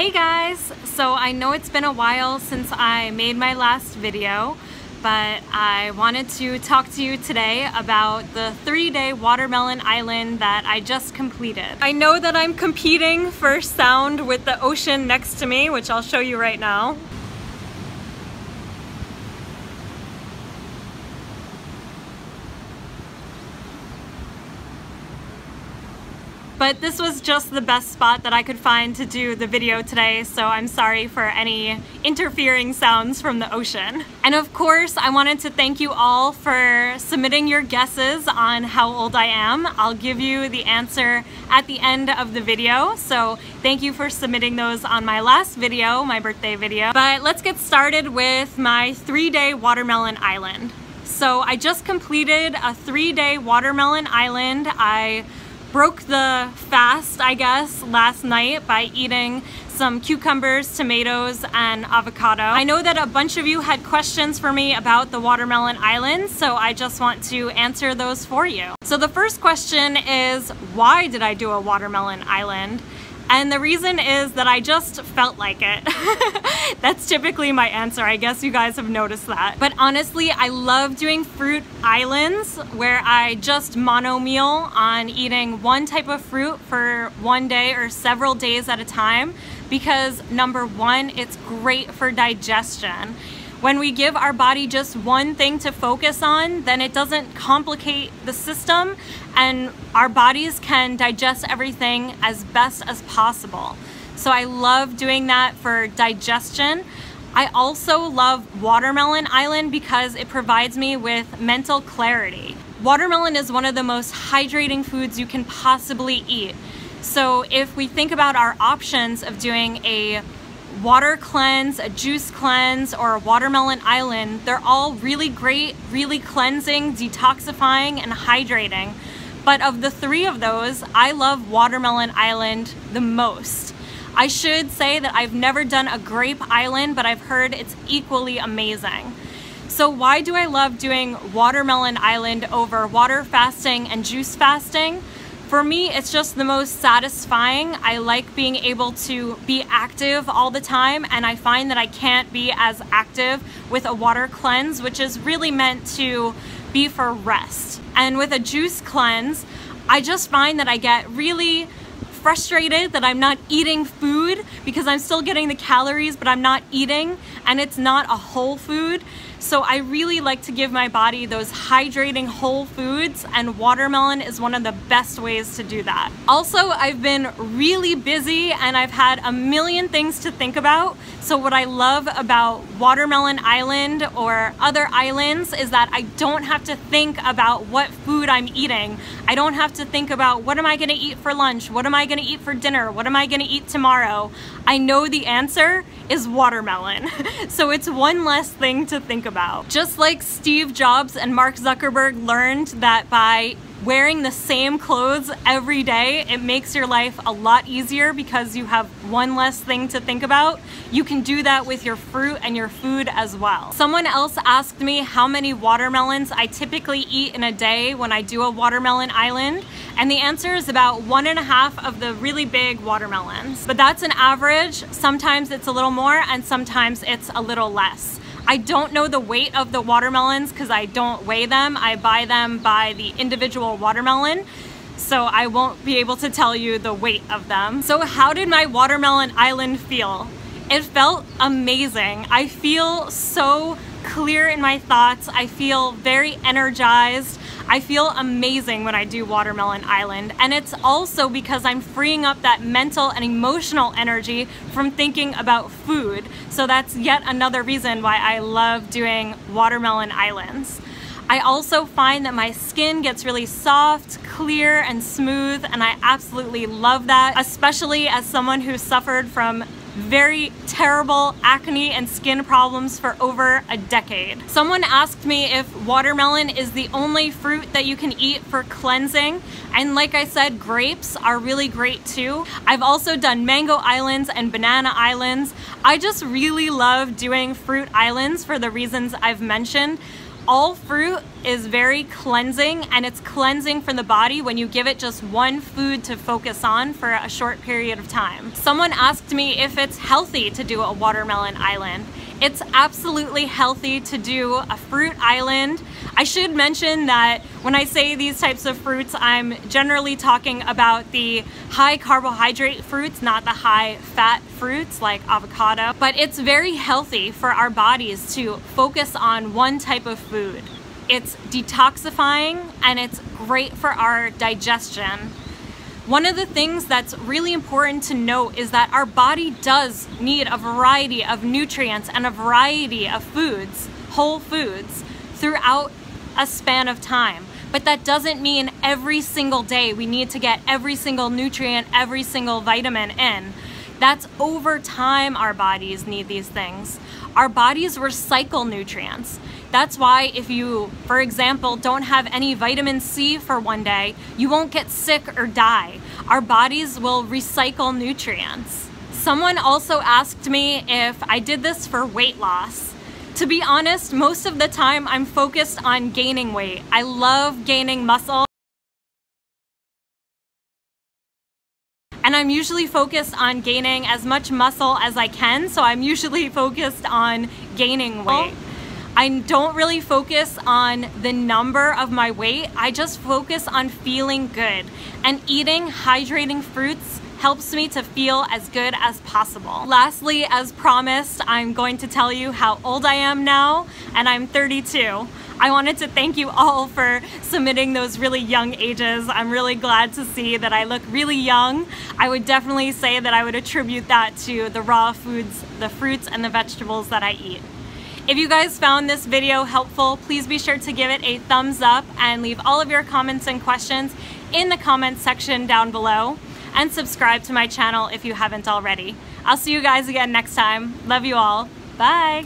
Hey guys! So I know it's been a while since I made my last video, but I wanted to talk to you today about the 3-day watermelon island that I just completed. I know that I'm competing for sound with the ocean next to me, which I'll show you right now. But this was just the best spot that I could find to do the video today, so I'm sorry for any interfering sounds from the ocean. And of course, I wanted to thank you all for submitting your guesses on how old I am. I'll give you the answer at the end of the video, so thank you for submitting those on my last video, my birthday video. But let's get started with my 3-day watermelon island. So I just completed a 3-day watermelon island. I broke the fast, I guess, last night by eating some cucumbers, tomatoes, and avocado. I know that a bunch of you had questions for me about the watermelon island, so I just want to answer those for you. So the first question is, why did I do a watermelon island? And the reason is that I just felt like it. That's typically my answer. I guess you guys have noticed that. But honestly, I love doing fruit islands where I just mono meal on eating one type of fruit for one day or several days at a time because number one, it's great for digestion. When we give our body just one thing to focus on, then it doesn't complicate the system and our bodies can digest everything as best as possible. So I love doing that for digestion. I also love Watermelon Island because it provides me with mental clarity. Watermelon is one of the most hydrating foods you can possibly eat. So if we think about our options of doing a water cleanse, a juice cleanse, or a watermelon island, they're all really great, really cleansing, detoxifying, and hydrating. But of the 3 of those, I love Watermelon Island the most. I should say that I've never done a grape island, but I've heard it's equally amazing. So why do I love doing Watermelon Island over water fasting and juice fasting? For me, it's just the most satisfying. I like being able to be active all the time, and I find that I can't be as active with a water cleanse, which is really meant to be for rest. And with a juice cleanse, I just find that I get really frustrated that I'm not eating food because I'm still getting the calories, but I'm not eating, and it's not a whole food. So I really like to give my body those hydrating whole foods, and watermelon is one of the best ways to do that. Also, I've been really busy and I've had a million things to think about. So what I love about Watermelon Island or other islands is that I don't have to think about what food I'm eating. I don't have to think about what am I gonna eat for lunch? What am I gonna eat for dinner? What am I gonna eat tomorrow? I know the answer is watermelon. So it's one less thing to think about. Just like Steve Jobs and Mark Zuckerberg learned that by wearing the same clothes every day, it makes your life a lot easier because you have one less thing to think about. You can do that with your fruit and your food as well. Someone else asked me how many watermelons I typically eat in a day when I do a watermelon island, and the answer is about 1.5 of the really big watermelons. But that's an average. Sometimes it's a little more and sometimes it's a little less. I don't know the weight of the watermelons because I don't weigh them. I buy them by the individual watermelon, so I won't be able to tell you the weight of them. So how did my watermelon island feel? It felt amazing. I feel so clear in my thoughts. I feel very energized. I feel amazing when I do Watermelon Island, and it's also because I'm freeing up that mental and emotional energy from thinking about food. So that's yet another reason why I love doing Watermelon Islands. I also find that my skin gets really soft, clear, and smooth, and I absolutely love that, especially as someone who suffered from very terrible acne and skin problems for over a decade. Someone asked me if watermelon is the only fruit that you can eat for cleansing, and like I said, grapes are really great too. I've also done mango islands and banana islands. I just really love doing fruit islands for the reasons I've mentioned. All fruit is very cleansing, and it's cleansing for the body when you give it just one food to focus on for a short period of time. Someone asked me if it's healthy to do a watermelon island. It's absolutely healthy to do a fruit island. I should mention that when I say these types of fruits, I'm generally talking about the high carbohydrate fruits, not the high fat fruits like avocado. But it's very healthy for our bodies to focus on one type of food. It's detoxifying and it's great for our digestion. One of the things that's really important to note is that our body does need a variety of nutrients and a variety of foods, whole foods, throughout a span of time. But that doesn't mean every single day we need to get every single nutrient, every single vitamin in. That's over time our bodies need these things. Our bodies recycle nutrients. That's why if you, for example, don't have any vitamin C for one day, you won't get sick or die. Our bodies will recycle nutrients. Someone also asked me if I did this for weight loss. To be honest, most of the time I'm focused on gaining weight. I love gaining muscle. And I'm usually focused on gaining as much muscle as I can, so I'm usually focused on gaining weight. I don't really focus on the number of my weight, I just focus on feeling good. And eating hydrating fruits helps me to feel as good as possible. Lastly, as promised, I'm going to tell you how old I am now, and I'm 32. I wanted to thank you all for submitting those really young ages. I'm really glad to see that I look really young. I would definitely say that I would attribute that to the raw foods, the fruits and the vegetables that I eat. If you guys found this video helpful, please be sure to give it a thumbs up and leave all of your comments and questions in the comments section down below, and subscribe to my channel if you haven't already. I'll see you guys again next time. Love you all. Bye.